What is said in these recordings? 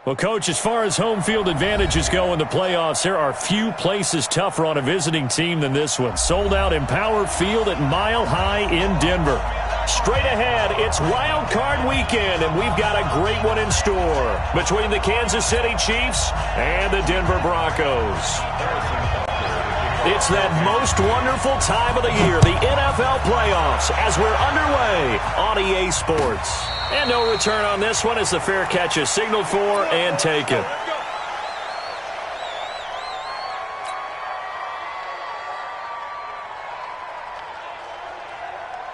Well, Coach, as far as home field advantages go in the playoffs, there are few places tougher on a visiting team than this one. Sold out Empower Field at Mile High in Denver. Straight ahead, it's Wild Card Weekend, and we've got a great one in store between the Kansas City Chiefs and the Denver Broncos. It's that most wonderful time of the year, the NFL playoffs, as we're underway on EA Sports. And no return on this one as the fair catch is signaled for and taken.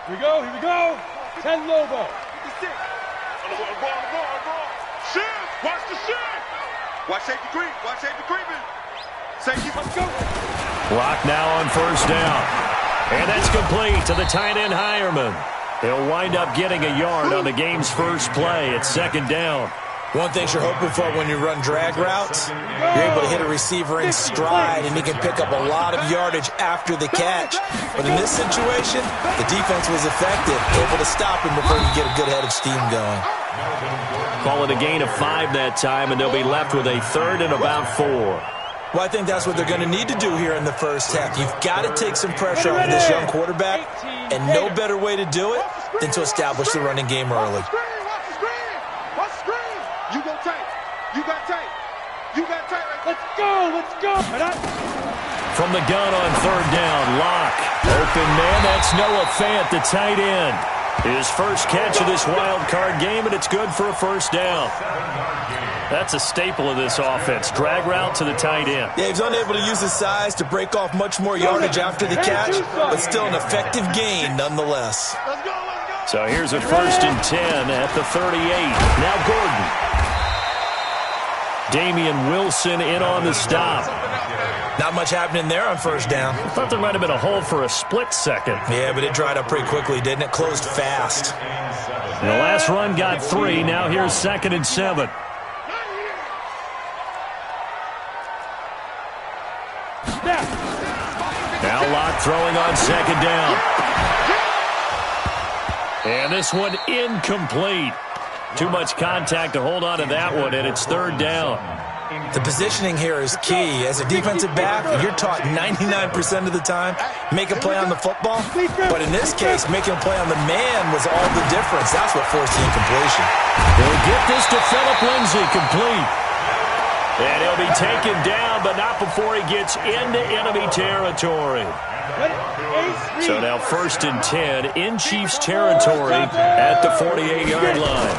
Here we go, here we go. 10 Lobo. Shit! Watch the shit! Watch safety creep. Watch safety creeping. Safety, let's go. Clock now on first down. And that's complete to the tight end Hireman. He'll wind up getting a yard on the game's first play at second down. One thing you're hoping for when you run drag routes, you're able to hit a receiver in stride, and he can pick up a lot of yardage after the catch. But in this situation, the defense was effective, able to stop him before you get a good head of steam going. Call it a gain of 5 that time, and they'll be left with a third and about 4. Well, I think that's what they're going to need to do here in the first half. You've got to take some pressure off of this young quarterback, and no better way to do it than to establish the running game early. You go tight. You got tight. You got tight. Let's go, let's go. From the gun on third down, Locke. Open man, that's Noah Fant, the tight end. His first catch of this wild card game, and it's good for a first down. That's a staple of this offense. Drag route to the tight end. Yeah, he's unable to use his size to break off much more yardage after the catch, but still an effective gain nonetheless. So here's a first and 10 at the 38. Now Gordon. Damian Wilson in on the stop. Not much happening there on first down. I thought there might have been a hole for a split second. Yeah, but it dried up pretty quickly, didn't it? Closed fast. And the last run got 3. Now here's second and 7. Now Locke throwing on second down. And this one incomplete. Too much contact to hold on to that one, and it's third down. The positioning here is key. As a defensive back, you're taught 99% of the time, make a play on the football. But in this case, making a play on the man was all the difference. That's what forced the incompletion. They'll get this to Phillip Lindsay, complete. And he'll be taken down, but not before he gets into enemy territory. So now first and 10 in Chiefs territory at the 48-yard line.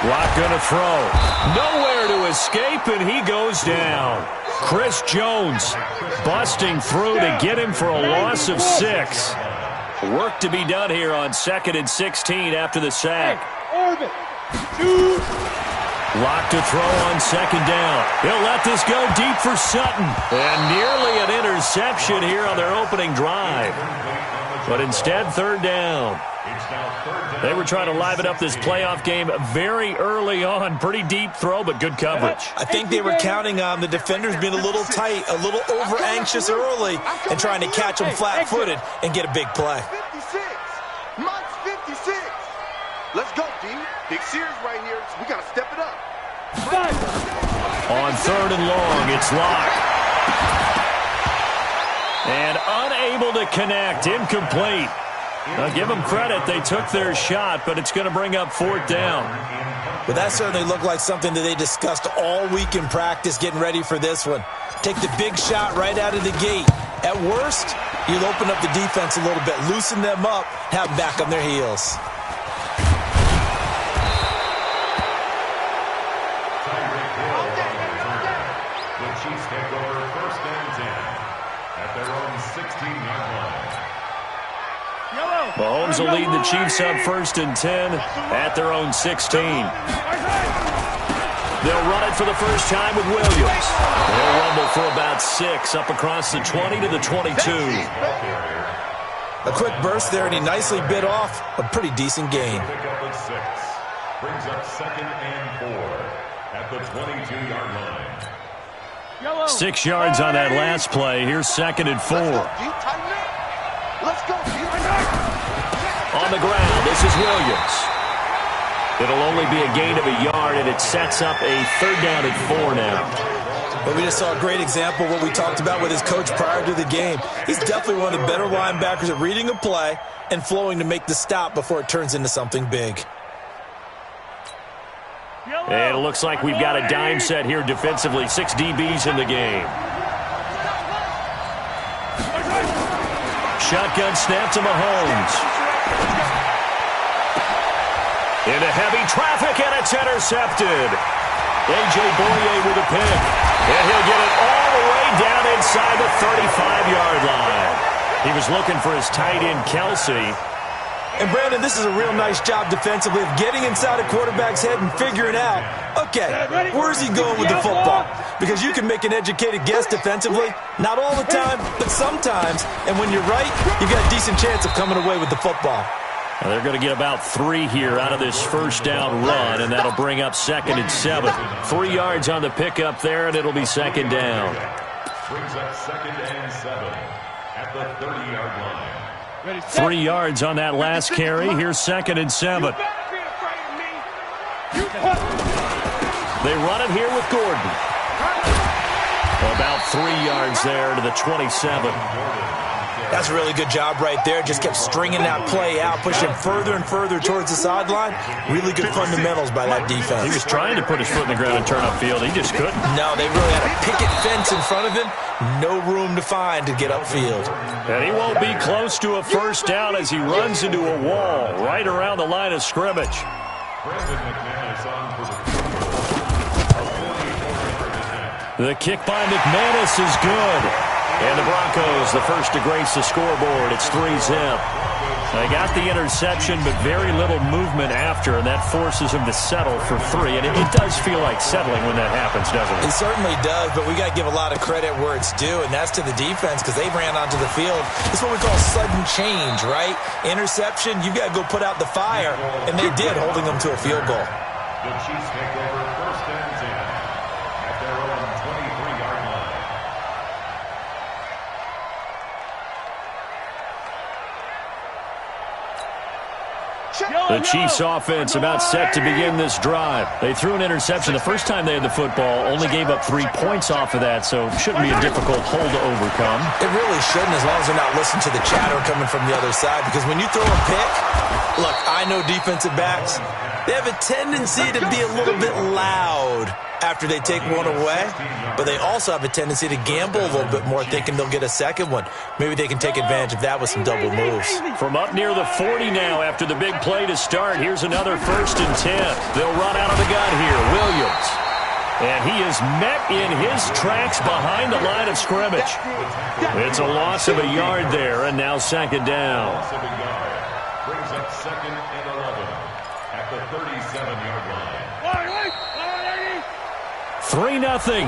Locke gonna throw. Nowhere to escape, and he goes down. Chris Jones busting through to get him for a loss of 6. Work to be done here on second and 16 after the sack. Locke to throw on second down. He'll let this go deep for Sutton. And nearly an interception here on their opening drive. But instead, third down. They were trying to liven up this playoff game very early on. Pretty deep throw, but good coverage. I think they were counting on the defenders being a little tight, a little over-anxious early, and trying to catch them flat-footed and get a big play. 56. Mike's 56. Let's go, D. Big series right here. We got to step it up. On third and long, it's Locke. And unable to connect. Incomplete. Now, give them credit. They took their shot, but it's going to bring up fourth down. But that certainly looked like something that they discussed all week in practice getting ready for this one. Take the big shot right out of the gate. At worst, you'll open up the defense a little bit, loosen them up, have them back on their heels. The Chiefs take over first and 10 at their own 16-yard line. Mahomes will lead the Chiefs up first and 10 at their own 16. They'll run it for the first time with Williams. They'll rumble for about 6 up across the 20 to the 22. A quick burst there, and he nicely bit off a pretty decent gain. Brings up second and 4 at the 22-yard line. 6 yards on that last play. Here's second and 4. Let's go. On the ground, this is Williams. It'll only be a gain of a yard, and it sets up a 3rd down and 4 now. Well, we just saw a great example of what we talked about with his coach prior to the game. He's definitely one of the better linebackers at reading a play and flowing to make the stop before it turns into something big. And it looks like we've got a dime set here defensively. 6 DBs in the game. Shotgun snap to Mahomes. Into heavy traffic, and it's intercepted. A.J. Boye with a pick. And he'll get it all the way down inside the 35-yard line. He was looking for his tight end, Kelsey. And, Brandon, this is a real nice job defensively of getting inside a quarterback's head and figuring out, okay, where's he going with the football? Because you can make an educated guess defensively. Not all the time, but sometimes. And when you're right, you've got a decent chance of coming away with the football. Well, they're going to get about 3 here out of this 1st down run, and that'll bring up 2nd and 7. 3 yards on the pickup there, and it'll be 2nd down. Brings up 2nd and 7 at the 30-yard line. 3 yards on that last carry. Here's 2nd and 7. They run it here with Gordon. About 3 yards there to the 27. That's a really good job right there. Just kept stringing that play out, pushing further and further towards the sideline. Really good fundamentals by that defense. He was trying to put his foot in the ground and turn upfield. He just couldn't. No, they really had a picket fence in front of him. No room to find to get upfield. And he won't be close to a 1st down as he runs into a wall right around the line of scrimmage. The kick by McManus is good. And the Broncos, the first to grace the scoreboard. It's 3-zip. They got the interception, but very little movement after, and that forces him to settle for 3. And it does feel like settling when that happens, doesn't it? It certainly does, but we got to give a lot of credit where it's due, and that's to the defense because they ran onto the field. It's what we call sudden change, right? Interception, you've got to go put out the fire, and they did, holding them to a field goal. The Chiefs take over 1st and 10 at their own 23-yard line. The Chiefs offense about set to begin this drive. They threw an interception the first time they had the football, only gave up 3 points off of that, so shouldn't be a difficult hole to overcome. It really shouldn't, as long as they're not listening to the chatter coming from the other side, because when you throw a pick, look, I know defensive backs, they have a tendency to be a little bit loud after they take one away, but they also have a tendency to gamble a little bit more, thinking they'll get a second one. Maybe they can take advantage of that with some double moves. From up near the 40 now after the big play to start, here's another 1st and 10. They'll run out of the gun here. Williams. And he is met in his tracks behind the line of scrimmage. It's a loss of a yard there, and now 2nd down. Loss of a yard. Brings up 2nd and 11 at the 37-yard line. 3-0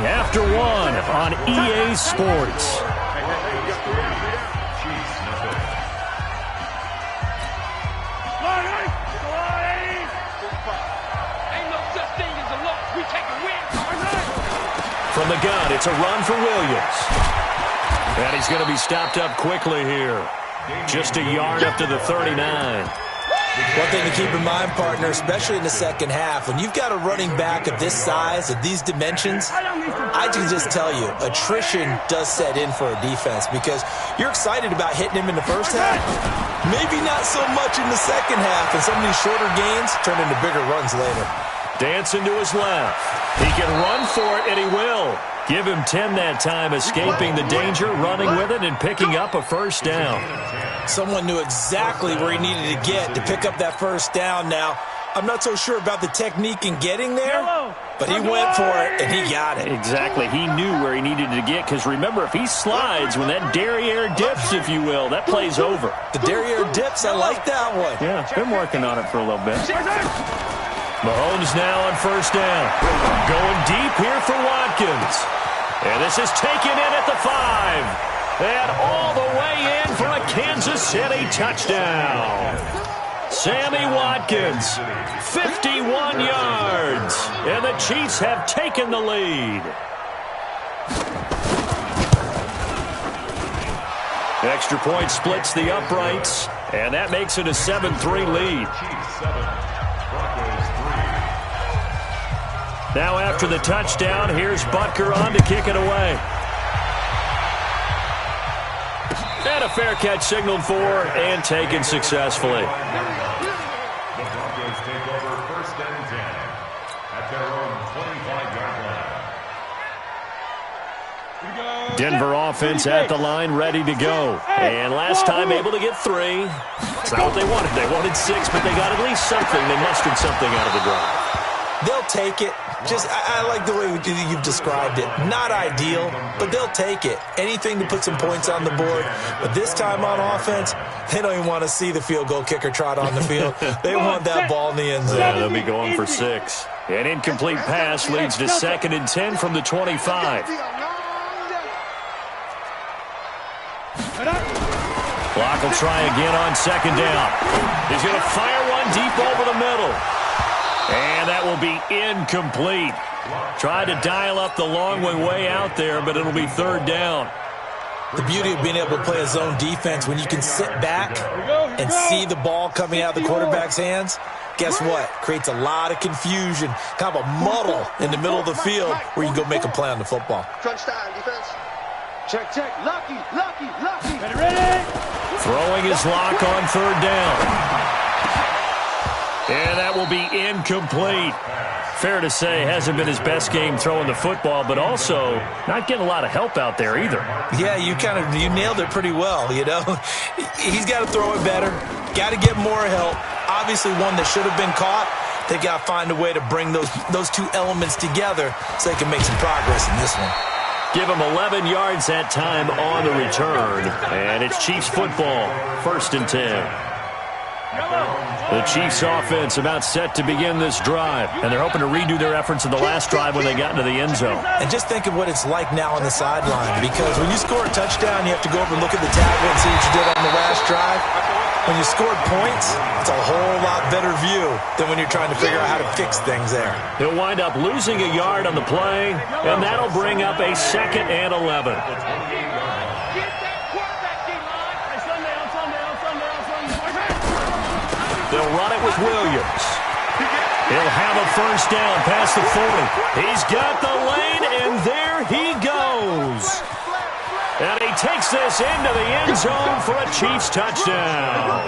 after 1 on EA Sports. From the gun, it's a run for Williams. And he's going to be stopped up quickly here. Just a yard up to the 39. One thing to keep in mind, partner, especially in the second half, when you've got a running back of this size, of these dimensions, I can just tell you, attrition does set in for a defense because you're excited about hitting him in the first half. Maybe not so much in the second half, and some of these shorter gains turn into bigger runs later. Dancing to his left. He can run for it, and he will. Give him 10 that time, escaping the danger, running with it, and picking up a 1st down. Someone knew exactly where he needed to get to pick up that 1st down. Now, I'm not so sure about the technique in getting there, but he went for it, and he got it. Exactly. He knew where he needed to get, because remember, if he slides, when that derriere dips, if you will, that play's over. The derriere dips, I like that one. Yeah, been working on it for a little bit. Mahomes now on 1st down. Going deep here for Watkins. And this is taken in at the 5. And all the way in for a Kansas City touchdown. Sammy Watkins, 51 yards. And the Chiefs have taken the lead. Extra point splits the uprights. And that makes it a 7-3 lead. Chiefs 7, Broncos 3. Now after the touchdown, here's Butker on to kick it away. And a fair catch signaled for and taken successfully. The Broncos take over 1st and 10 at their own 25-yard line. Denver offense at the line, ready to go. And last time able to get 3. It's not what they wanted. They wanted 6, but they got at least something. They mustered something out of the drive. They'll take it. I like the way you've described it. Not ideal, but they'll take it. Anything to put some points on the board. But this time on offense, they don't even want to see the field goal kicker trot on the field. They want that ball in the end zone. Yeah, they'll be going for 6. An incomplete pass leads to 2nd and 10 from the 25. Clock will try again on 2nd down. He's going to fire one deep over the middle. And that will be incomplete. Tried to dial up the long way out there, but it'll be 3rd down. The beauty of being able to play a zone defense when you can sit back and see the ball coming out of the quarterback's hands, guess what? Creates a lot of confusion, kind of a muddle in the middle of the field where you can go make a play on the football. Crunch time, defense. Check. Lucky. Ready? Throwing his lock on 3rd down. And that will be incomplete. Fair to say, hasn't been his best game throwing the football, but also not getting a lot of help out there either. Yeah, you nailed it pretty well, you know. He's got to throw it better, got to get more help. Obviously one that should have been caught. They got to find a way to bring those two elements together so they can make some progress in this one. Give him 11 yards that time on the return. And it's Chiefs football, 1st and 10. The Chiefs offense about set to begin this drive, and they're hoping to redo their efforts in the last drive when they got into the end zone. And just think of what it's like now on the sideline, because when you score a touchdown, you have to go over and look at the tablet and see what you did on the last drive. When you scored points, it's a whole lot better view than when you're trying to figure out how to fix things there. He'll wind up losing a yard on the play, and that'll bring up a 2nd and 11. They'll run it with Williams. He'll have a 1st down past the 40. He's got the lane, and there he goes. And he takes this into the end zone for a Chiefs touchdown.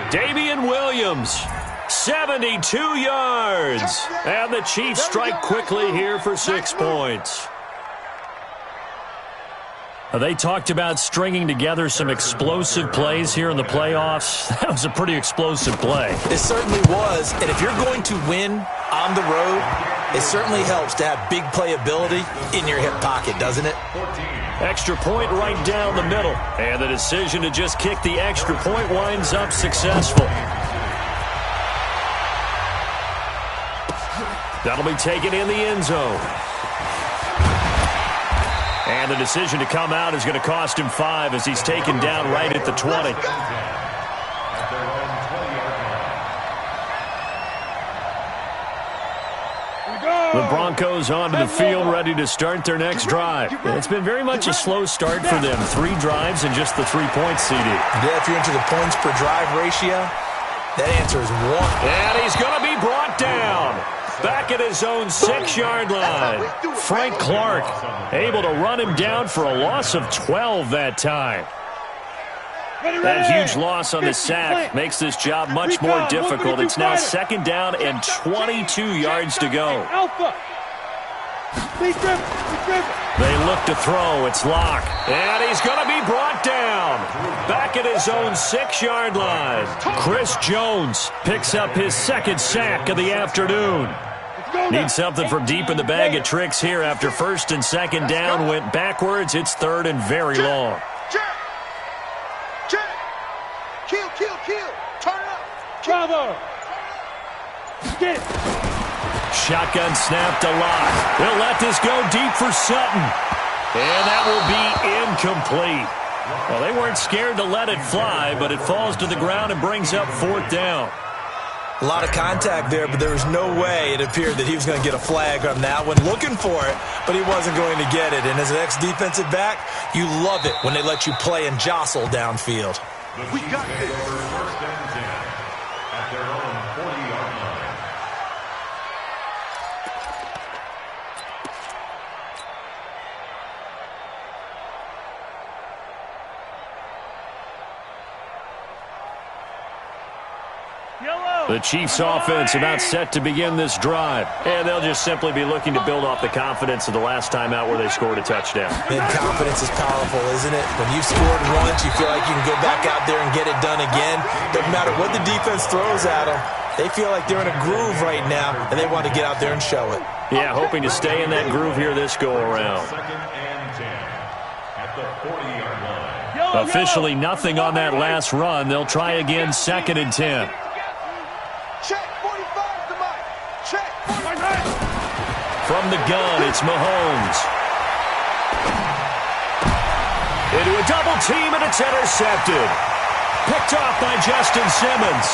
Damian Williams, 72 yards. And the Chiefs strike quickly here for 6 points. They talked about stringing together some explosive plays here in the playoffs. That was a pretty explosive play. It certainly was. And if you're going to win on the road, it certainly helps to have big playability in your hip pocket, doesn't it? Extra point right down the middle. And the decision to just kick the extra point winds up successful. That'll be taken in the end zone. And the decision to come out is going to cost him 5 as he's taken down right at the 20. The Broncos onto the field, ready to start their next drive. It's been very much a slow start for them. 3 drives and just the 3 points, CD. Yeah, if you're into the points per drive ratio, that answer is 1. And he's going to be brought down. Back at his own 6-yard line. Frank Clark able to run him down for a loss of 12 that time. That huge loss on the sack makes this job much more difficult. It's now 2nd down and 22 yards to go. They look to throw. It's Locke. And he's going to be brought down. Back at his own 6-yard line. Chris Jones picks up his 2nd sack of the afternoon. Needs something from deep in the bag of tricks here after 1st and 2nd down went backwards. It's 3rd and very long. Kill. Turn it up. Bravo. Get it. Shotgun snap to Locke. They'll let this go deep for Sutton. And that will be incomplete. Well, they weren't scared to let it fly, but it falls to the ground and brings up 4th down. A lot of contact there, but there was no way it appeared that he was going to get a flag on that one. Looking for it, but he wasn't going to get it. And as an ex-defensive back, you love it when they let you play and jostle downfield. We got this. 1st and 10 at their own 40-yard line. The Chiefs offense about set to begin this drive. And they'll just simply be looking to build off the confidence of the last time out where they scored a touchdown. And confidence is powerful, isn't it? When you scored once, you feel like you can go back out there and get it done again. Doesn't matter what the defense throws at them. They feel like they're in a groove right now, and they want to get out there and show it. Yeah, hoping to stay in that groove here this go-around. Second and 10 at the 40-yard line. Officially nothing on that last run. They'll try again, second and 10. Check 45 to Mike. Check 45. From the gun, it's Mahomes. Into a double team, and it's intercepted. Picked off by Justin Simmons.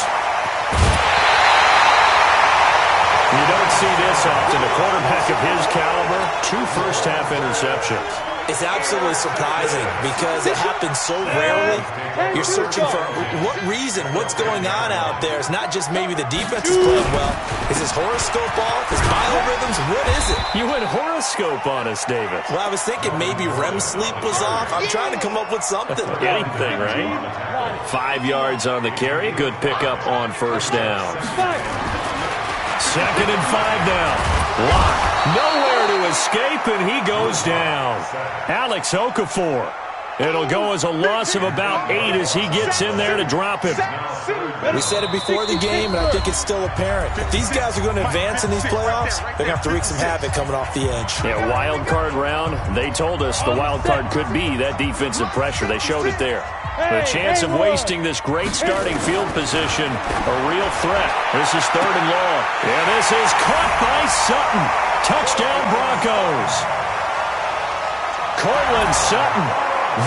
You don't see this often. A quarterback of his caliber, 2 first-half interceptions. It's absolutely surprising because it happens so rarely. You're searching for what reason, what's going on out there. It's not just maybe the defense is playing well. Is his horoscope off? His biorhythms? What is it? You went horoscope on us, David. Well, I was thinking maybe REM sleep was off. I'm trying to come up with something. Anything, right? 5 yards on the carry. Good pickup on first down. Second and 5 now. Lock. Nowhere to escape, and he goes down. Alex Okafor. It'll go as a loss of about 8 as he gets in there to drop him. We said it before the game, and I think it's still apparent. If these guys are going to advance in these playoffs, they're going to have to wreak some havoc coming off the edge. Yeah, wild card round. They told us the wild card could be that defensive pressure. They showed it there. The chance of wasting this great starting field position, a real threat. This is 3rd and long. And this is caught by Sutton. Touchdown Broncos. Cortland Sutton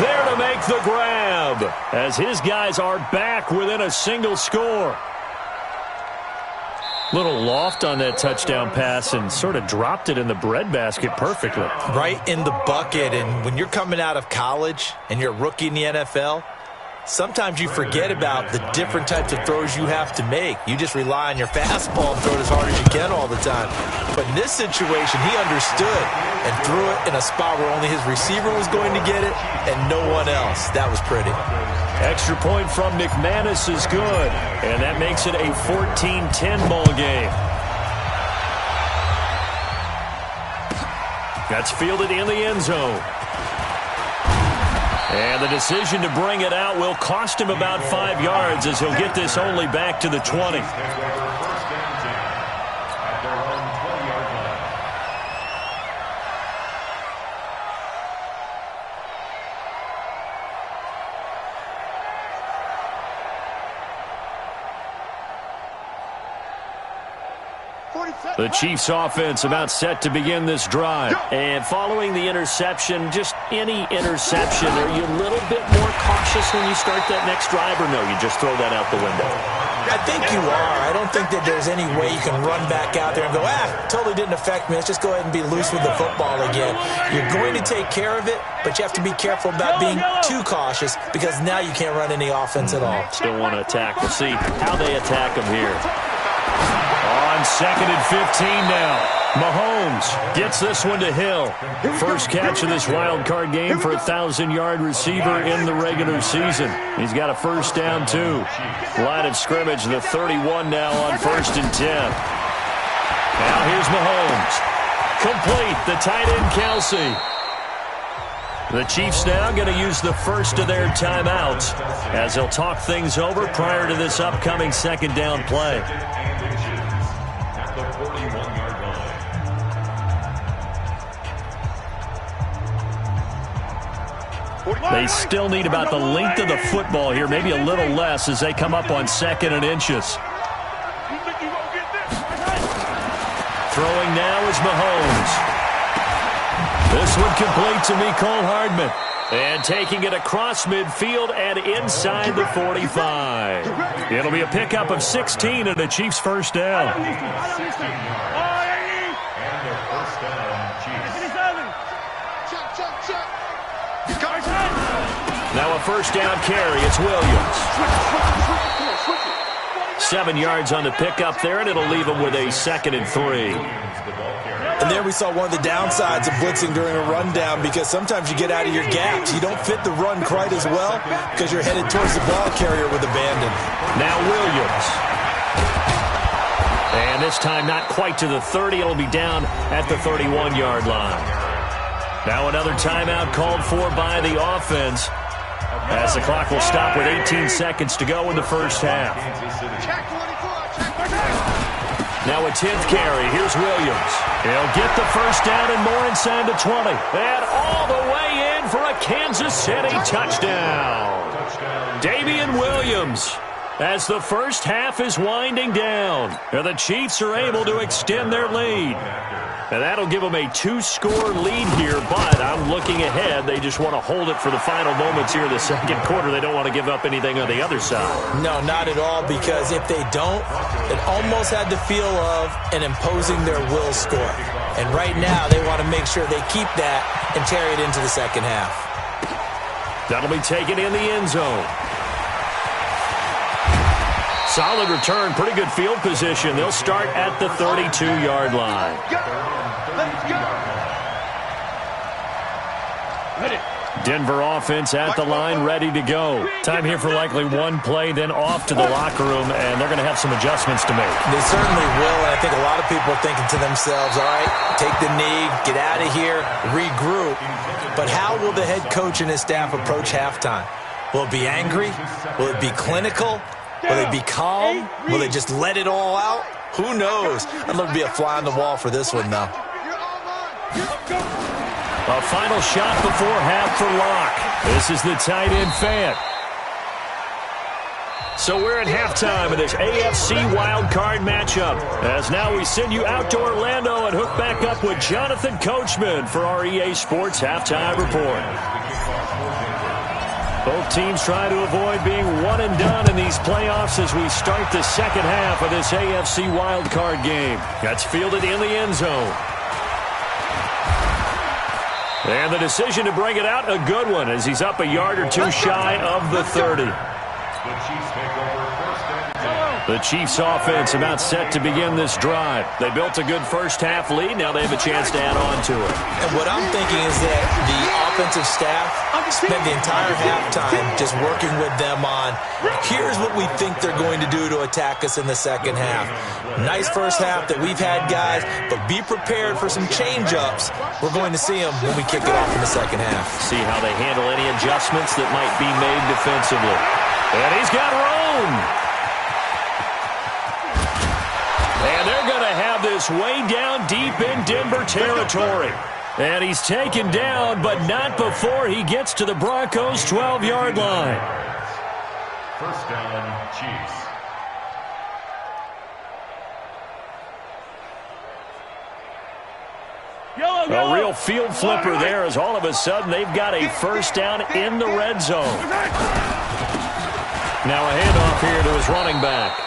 there to make the grab as his guys are back within a single score. Little loft on that touchdown pass and sort of dropped it in the breadbasket perfectly. Right in the bucket, and when you're coming out of college and you're a rookie in the NFL, sometimes you forget about the different types of throws you have to make. You just rely on your fastball and throw it as hard as you can all the time. But in this situation, he understood and threw it in a spot where only his receiver was going to get it and no one else. That was pretty. Extra point from McManus is good, and that makes it a 14-10 ball game. That's fielded in the end zone. And the decision to bring it out will cost him about 5 yards as he'll get this only back to the 20. The Chiefs offense about set to begin this drive. And following the interception, just any interception, are you a little bit more cautious when you start that next drive, or no, you just throw that out the window? I think you are. I don't think that there's any way you can run back out there and go, totally didn't affect me. Let's just go ahead and be loose with the football again. You're going to take care of it, but you have to be careful about being too cautious because now you can't run any offense at all. Still want to attack. We'll see how they attack him here. On second and 15 now. Mahomes gets this one to Hill. First catch of this wild card game for a 1,000-yard receiver in the regular season. He's got a first down, too. Line of scrimmage, the 31 now on 1st and 10. Now here's Mahomes. Complete, the tight end, Kelsey. The Chiefs now going to use the first of their timeouts as they'll talk things over prior to this upcoming second down play. They still need about the length of the football here, maybe a little less as they come up on 2nd and inches. Throwing now is Mahomes. This one complete to Mecole Hardman. And taking it across midfield and inside the 45. It'll be a pickup of 16 and a Chiefs first down. Now a first down carry. It's Williams. 7 yards on the pickup there, and it'll leave him with a 2nd and 3. And there we saw one of the downsides of blitzing during a rundown because sometimes you get out of your gaps. You don't fit the run quite as well because you're headed towards the ball carrier with abandon. Now Williams. And this time not quite to the 30. It'll be down at the 31-yard line. Now another timeout called for by the offense, as the clock will stop with 18 seconds to go in the first half. Now a 10th carry. Here's Williams. He'll get the first down and more inside the 20. And all the way in for a Kansas City touchdown. Damian Williams, as the first half is winding down. And the Chiefs are able to extend their lead. And that'll give them a 2-score lead here, but I'm looking ahead. They just want to hold it for the final moments here in the second quarter. They don't want to give up anything on the other side. No, not at all, because if they don't, it almost had the feel of an imposing their will score. And right now, they want to make sure they keep that and carry it into the second half. That'll be taken in the end zone. Solid return, pretty good field position. They'll start at the 32-yard line. Let's go. Denver offense at the line, ready to go. Time here for likely one play, then off to the locker room, and they're going to have some adjustments to make. They certainly will, and I think a lot of people are thinking to themselves, all right, take the knee, get out of here, regroup. But how will the head coach and his staff approach halftime? Will it be angry? Will it be clinical? Will they be calm? Will they just let it all out? Who knows? I'd love to be a fly on the wall for this one, though. A final shot before half for Locke. This is the tight end fan. So we're at halftime of this AFC wildcard matchup. As now we send you out to Orlando and hook back up with Jonathan Coachman for our EA Sports Halftime Report. Both teams try to avoid being one and done in these playoffs as we start the second half of this AFC wildcard game. That's fielded in the end zone. And the decision to bring it out, a good one, as he's up a yard or two shy of the 30. The Chiefs offense about set to begin this drive. They built a good first half lead. Now they have a chance to add on to it. And what I'm thinking is that the offensive staff spent the entire halftime just working with them on, here's what we think they're going to do to attack us in the second half. Nice first half that we've had, guys, but be prepared for some change-ups. We're going to see them when we kick it off in the second half. See how they handle any adjustments that might be made defensively. And he's got room. And they're going to have this way down deep in Denver territory. And he's taken down, but not before he gets to the Broncos' 12-yard line. First down, Chiefs. A real field flipper there, as all of a sudden they've got a first down in the red zone. Now a handoff here to his running back.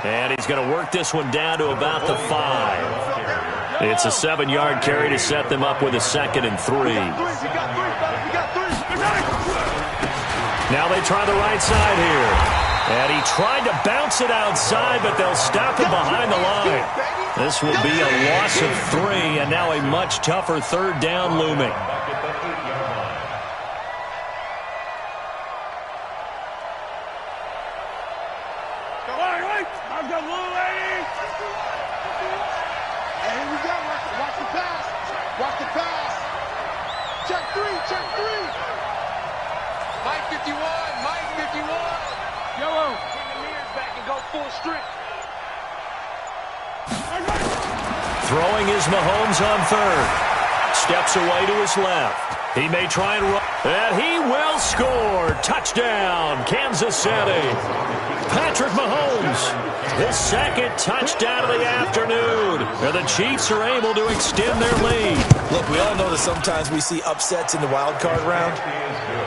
And he's going to work this one down to about the 5. It's a 7-yard carry to set them up with a 2nd and 3. Now they try the right side here. And he tried to bounce it outside, but they'll stop him behind the line. This will be a loss of 3, and now a much tougher third down looming. Throwing is Mahomes on third. Steps away to his left. He may try and run. And he will score. Touchdown, Kansas City. Patrick Mahomes, his second touchdown of the afternoon. And the Chiefs are able to extend their lead. Look, we all know that sometimes we see upsets in the wild card round.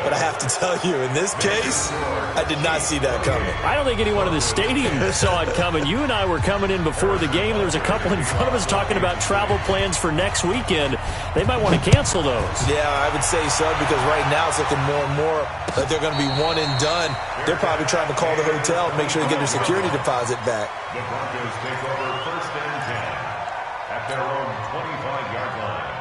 But I have to tell you, in this case, I did not see that coming. I don't think anyone in the stadium saw it coming. You and I were coming in before the game. There was a couple in front of us talking about travel plans for next weekend. They might want to cancel those. Yeah, I would say so, because right now it's looking more and more that they're going to be one and done. They're probably trying to call the hotel and make sure they get their security deposit back. The Broncos take over first and 10 at their own 25-yard line.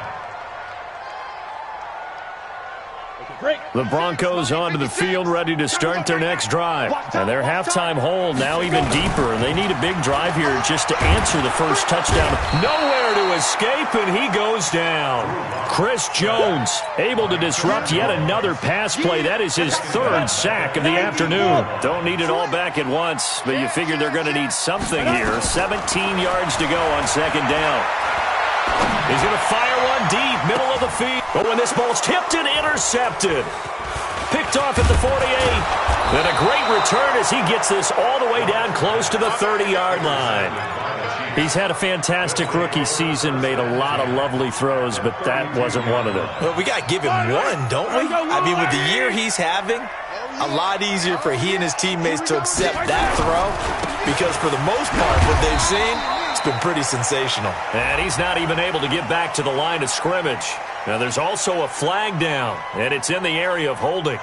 The Broncos onto the field, ready to start their next drive. And their halftime hole now even deeper. They need a big drive here just to answer the first touchdown. Nowhere to escape, and he goes down. Chris Jones able to disrupt yet another pass play. That is his third sack of the afternoon. Don't need it all back at once, but you figure they're going to need something here. 17 yards to go on second down. He's going to fire one deep, middle of the field. But when this ball's tipped and intercepted. Picked off at the 48. Then a great return as he gets this all the way down close to the 30-yard line. He's had a fantastic rookie season, made a lot of lovely throws, but that wasn't one of them. Well, we got to give him one, don't we? I mean, with the year he's having, a lot easier for he and his teammates to accept that throw because for the most part, what they've seen, it's been pretty sensational. And he's not even able to get back to the line of scrimmage. Now, there's also a flag down, and it's in the area of holding.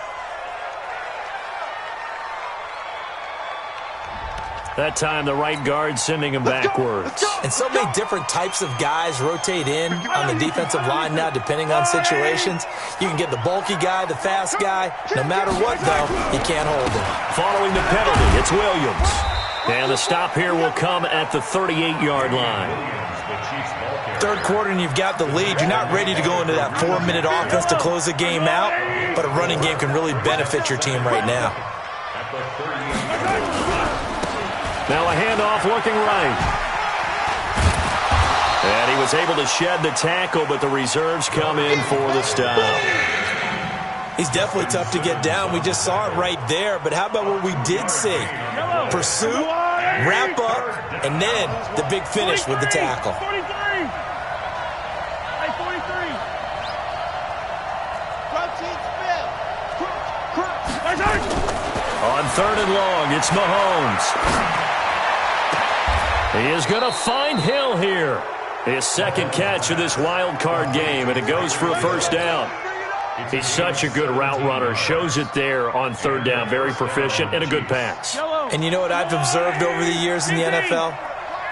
That time, the right guard sending him backwards. And so many different types of guys rotate in on the defensive line now, depending on situations. You can get the bulky guy, the fast guy. No matter what, though, you can't hold him. Following the penalty, it's Williams. And the stop here will come at the 38-yard line. Third quarter and you've got the lead. You're not ready to go into that 4-minute offense to close the game out, but a running game can really benefit your team right now. Now a handoff looking right. And he was able to shed the tackle, but the reserves come in for the stop. He's definitely tough to get down. We just saw it right there. But how about what we did see? Pursuit, wrap up, and then the big finish with the tackle. On third and long, it's Mahomes. He is going to find Hill here. His second catch of this wild card game, and it goes for a first down. He's such a good route runner. Shows it there on third down. Very proficient and a good pass. And you know what I've observed over the years in the NFL?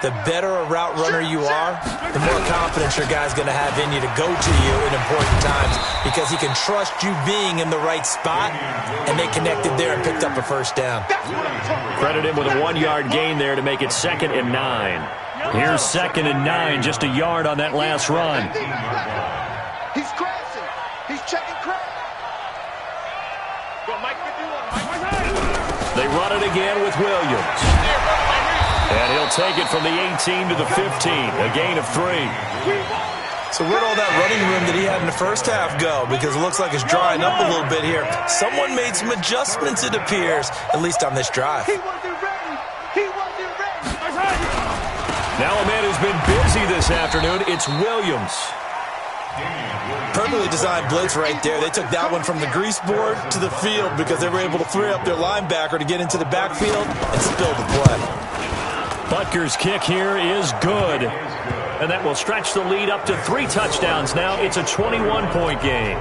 The better a route runner you are, the more confidence your guy's going to have in you to go to you in important times because he can trust you being in the right spot, and they connected there and picked up a first down. Credit him with a 1-yard gain there to make it 2nd and 9. Here's 2nd and 9, just a yard on that last run. He's crashing. He's checking crash. They run it again with Williams. And he'll take it from the 18 to the 15, a gain of 3. So where'd all that running room that he had in the first half go? Because it looks like it's drying up a little bit here. Someone made some adjustments, it appears, at least on this drive. Now a man who's been busy this afternoon, it's Williams. Perfectly designed blitz right there. They took that one from the grease board to the field because they were able to free up their linebacker to get into the backfield and spill the play. Butker's kick here is good. And that will stretch the lead up to 3 touchdowns now. It's a 21-point game.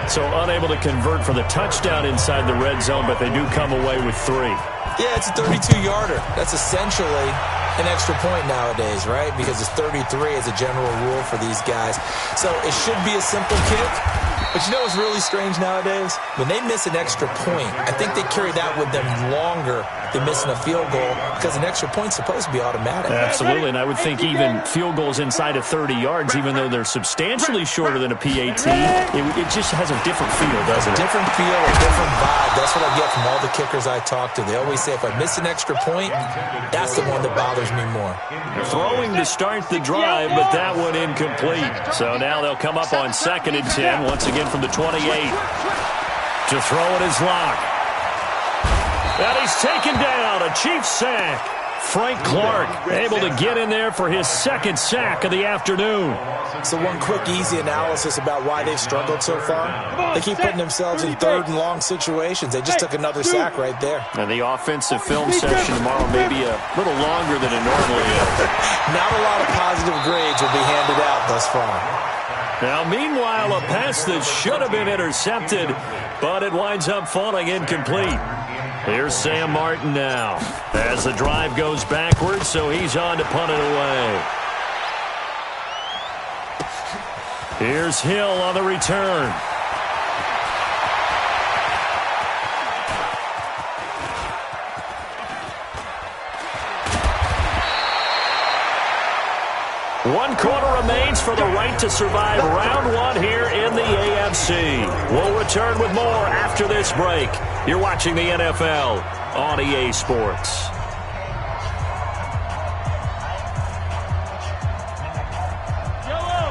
So unable to convert for the touchdown inside the red zone, but they do come away with 3. Yeah, it's a 32-yarder. That's essentially an extra point nowadays, right? Because it's 33 as a general rule for these guys. So it should be a simple kick. But you know what's really strange nowadays? When they miss an extra point, I think they carry that with them longer than missing a field goal because an extra point's supposed to be automatic. Absolutely, and I would think even field goals inside of 30 yards, even though they're substantially shorter than a PAT, it just has a different feel, doesn't it? A different feel, a different vibe. That's what I get from all the kickers I talk to. They always say if I miss an extra point, that's the one that bothers me more. Throwing to start the drive, but that one incomplete. So now they'll come up on 2nd and 10, once again from the 28. To throw it is Locke. And he's taken down, a Chiefs sack. Frank Clark able to get in there for his 2nd sack of the afternoon. So one quick, easy analysis about why they've struggled so far. They keep putting themselves in 3rd and long situations. They just took another sack right there. And the offensive film session tomorrow may be a little longer than it normally is. Not a lot of positive grades will be handed out thus far. Now, meanwhile, a pass that should have been intercepted, but it winds up falling incomplete. Here's Sam Martin now as the drive goes backwards, so he's on to punt it away. Here's Hill on the return. 1 quarter remains for the right to survive round 1 here in the AFC. We'll return with more after this break. You're watching the NFL on EA Sports.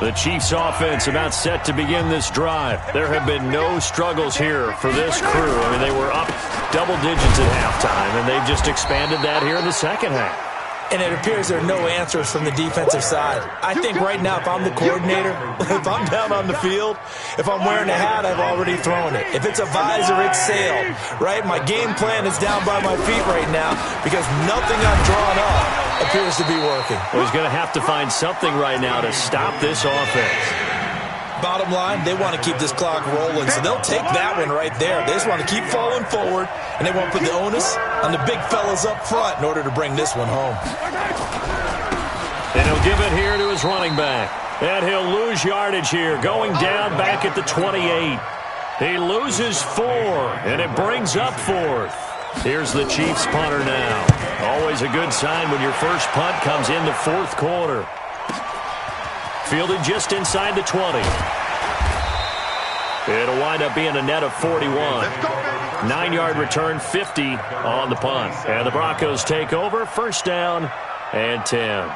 The Chiefs offense about set to begin this drive. There have been no struggles here for this crew. I mean, they were up double digits at halftime, and they've just expanded that here in the second half. And it appears there are no answers from the defensive side. I think right now, if I'm the coordinator, if I'm down on the field, if I'm wearing a hat, I've already thrown it. If it's a visor, it's sailed, right? My game plan is down by my feet right now because nothing I've drawn up appears to be working. Well, he's going to have to find something right now to stop this offense. Bottom line, they want to keep this clock rolling, so they'll take that one right there. They just want to keep falling forward, and they want to put the onus on the big fellas up front in order to bring this one home. And he'll give it here to his running back. And he'll lose yardage here, going down back at the 28. He loses 4, and it brings up 4th. Here's the Chiefs punter now. Always a good sign when your first punt comes in the 4th quarter. Fielded just inside the 20. It'll wind up being a net of 41. 9-yard return, 50 on the punt. And the Broncos take over, first down and 10.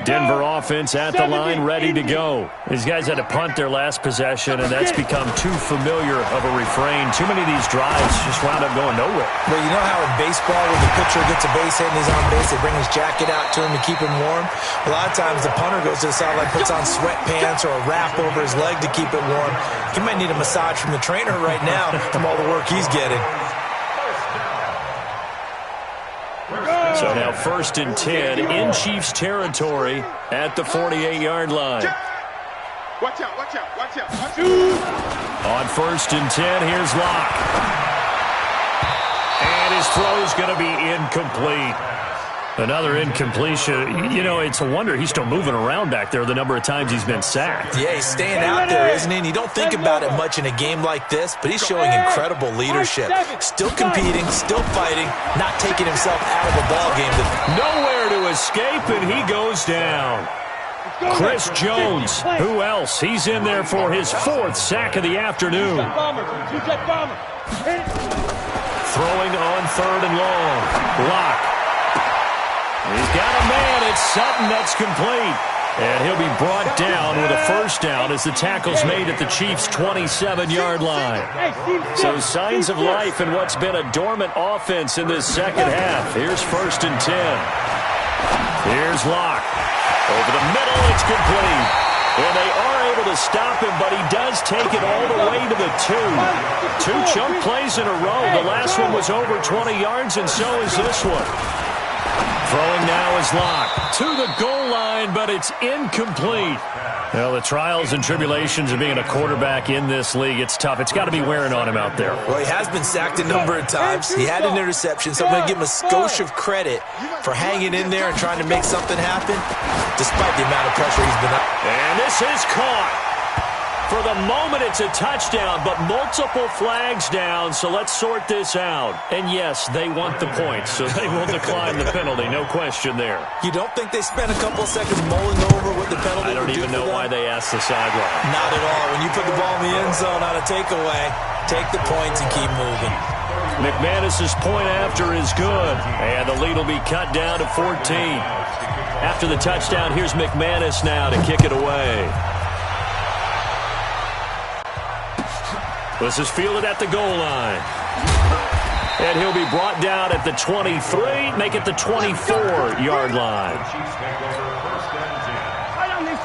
Denver offense at the line, ready to go. These guys had to punt their last possession, and that's become too familiar of a refrain. Too many of these drives just wound up going nowhere. Well, you know how in baseball when the pitcher gets a base hit and he's on base, they bring his jacket out to him to keep him warm? A lot of times the punter goes to the sideline, puts on sweatpants or a wrap over his leg to keep it warm. He might need a massage from the trainer right now from all the work he's getting. So now 1st and 10 in Chiefs territory at the 48-yard line. Watch out, watch out, watch out. On 1st and 10, here's Locke. And his throw's going to be incomplete. Another incompletion. You know, it's a wonder he's still moving around back there the number of times he's been sacked. Yeah, he's staying out there, isn't he? And you don't think about it much in a game like this, but he's showing incredible leadership. Still competing, still fighting, not taking himself out of the ballgame. Nowhere to escape, and he goes down. Chris Jones, who else? He's in there for his 4th sack of the afternoon. Throwing on 3rd and long. Locke. He's got a man. It's Sutton that's complete. And he'll be brought down with a first down as the tackle's made at the Chiefs' 27-yard line. So signs of life in what's been a dormant offense in this second half. Here's 1st and 10. Here's Locke. Over the middle, it's complete. And they are able to stop him, but he does take it all the way to the 2. 2 chunk plays in a row. The last one was over 20 yards, and so is this one. Throwing now is Locke to the goal line, but it's incomplete. Well, the trials and tribulations of being a quarterback in this league, it's tough. It's got to be wearing on him out there. Well, he has been sacked a number of times. He had an interception, so I'm going to give him a skosh of credit for hanging in there and trying to make something happen, despite the amount of pressure he's been under. And this is caught. For the moment, it's a touchdown, but multiple flags down, so let's sort this out. And yes, they want the points, so they will decline the penalty, no question there. You don't think they spent a couple of seconds mulling over what the penalty I don't even know why they asked the sideline. Not at all. When you put the ball in the end zone on a takeaway, take the points and keep moving. McManus's point after is good, and the lead will be cut down to 14. After the touchdown, here's McManus now to kick it away. This is fielded at the goal line. And he'll be brought down at the 23, make it the 24-yard line.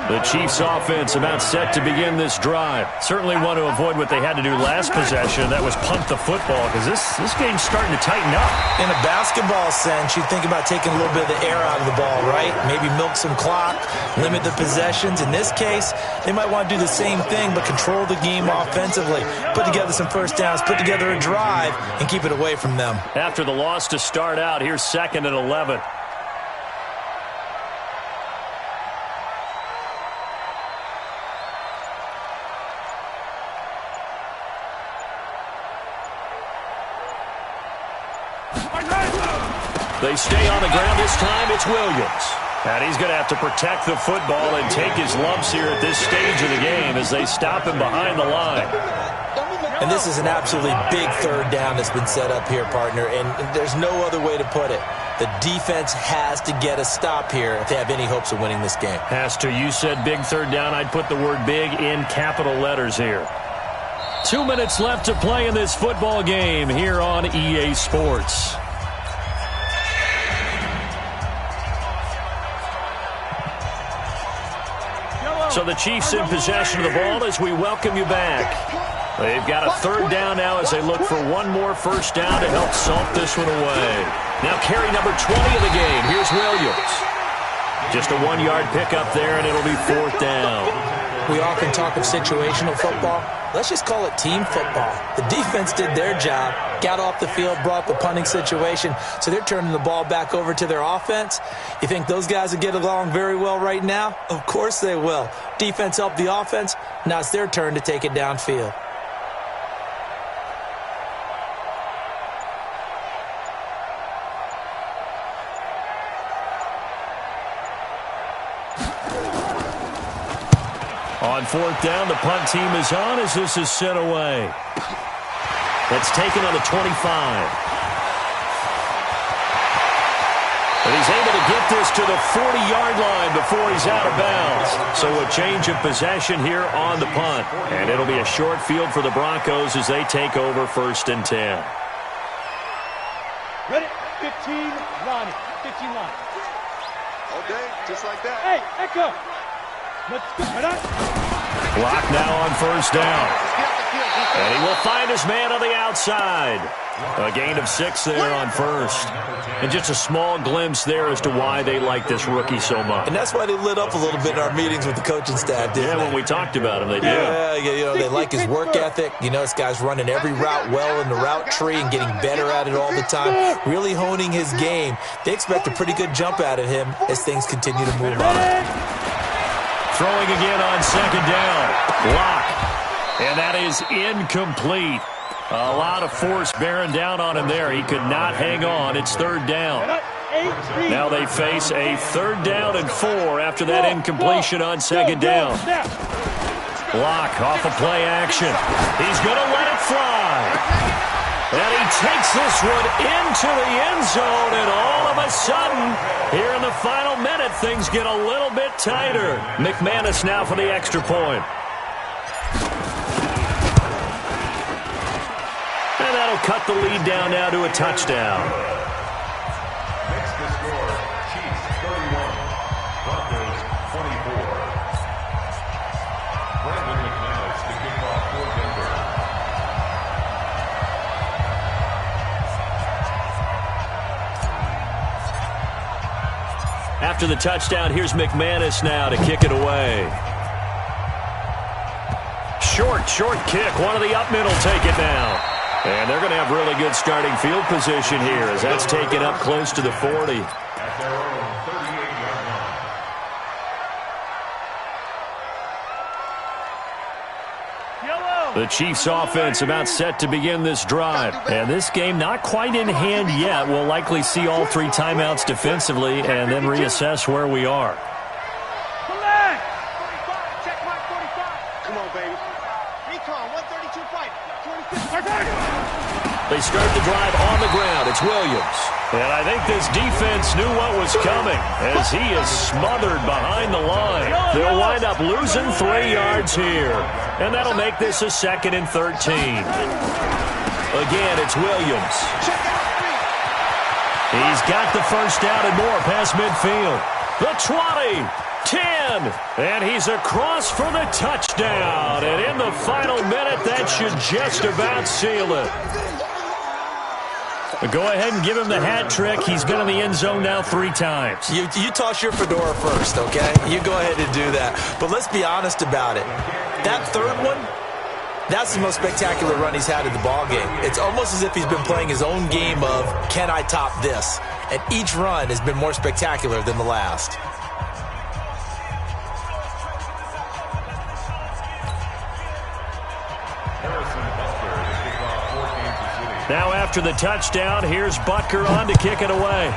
The Chiefs offense about set to begin this drive. Certainly want to avoid what they had to do last possession. That was punt the football, because this game's starting to tighten up. In a basketball sense, you think about taking a little bit of the air out of the ball, right? Maybe milk some clock, limit the possessions. In this case, they might want to do the same thing, but control the game offensively. Put together some first downs, put together a drive, and keep it away from them. After the loss to start out, here's 2nd and 11. They stay on the ground this time. It's Williams. And he's going to have to protect the football and take his lumps here at this stage of the game as they stop him behind the line. And this is an absolutely big third down that's been set up here, partner, and there's no other way to put it. The defense has to get a stop here if they have any hopes of winning this game. Has to. You said big third down. I'd put the word big in capital letters here. 2 minutes left to play in this football game here on EA Sports. So the Chiefs in possession of the ball as we welcome you back. They've got a third down now as they look for one more first down to help salt this one away. Now carry number 20 of the game. Here's Williams. Just a 1-yard pickup there, and it'll be fourth down. We often talk of situational football. Let's just call it team football. The defense did their job, got off the field, brought the punting situation, so they're turning the ball back over to their offense. You think those guys will get along very well right now? Of course they will. Defense helped the offense. Now it's their turn to take it downfield. On fourth down, the punt team is on as this is sent away. That's taken on the 25. And he's able to get this to the 40-yard line before he's out of bounds. So a change of possession here on the punt. And it'll be a short field for the Broncos as they take over first and 10. Ready? 15 line. 15 line. All day, just like that. Hey, Echo. Let's go. Block now on first down. And he will find his man on the outside. A gain of 6 there on first. And just a small glimpse there as to why they like this rookie so much. And that's why they lit up a little bit in our meetings with the coaching staff, didn't they? When we talked about him, they did. Yeah, you know, they like his work ethic. You know, this guy's running every route well in the route tree and getting better at it all the time, really honing his game. They expect a pretty good jump out of him as things continue to move on. Throwing again on second down. Block. And that is incomplete. A lot of force bearing down on him there. He could not hang on. It's third down. Now they face a third down and 4 after that incompletion on second down. Block off of play action. He's going to let it fly. And he takes this one into the end zone, and all of a sudden, here in the final minute, things get a little bit tighter. McManus now for the extra point. And that'll cut the lead down now to a touchdown. Next to score, Chiefs 31, Broncos 24. Brandon McManus to kick off for Denver. After the touchdown, here's McManus now to kick it away. Short kick. One of the up middle take it now. And they're going to have really good starting field position here as that's taken up close to the 40. At their own 38-yard line. The Chiefs offense about set to begin this drive. And this game not quite in hand yet. We'll likely see all 3 timeouts defensively and then reassess where we are. Come on, baby. Recon, 132 fight. They start the drive on the ground. It's Williams. And I think this defense knew what was coming as he is smothered behind the line. They'll wind up losing 3 yards here. And that'll make this a 2nd and 13. Again, it's Williams. He's got the first down and more past midfield. The 20. 10, and he's across for the touchdown. And in the final minute, that should just about seal it. But go ahead and give him the hat trick. He's been in the end zone now 3 times. You toss your fedora first, okay? You go ahead and do that. But let's be honest about it. That third one, that's the most spectacular run he's had in the ballgame. It's almost as if he's been playing his own game of, can I top this? And each run has been more spectacular than the last. Now after the touchdown, here's Butker on to kick it away.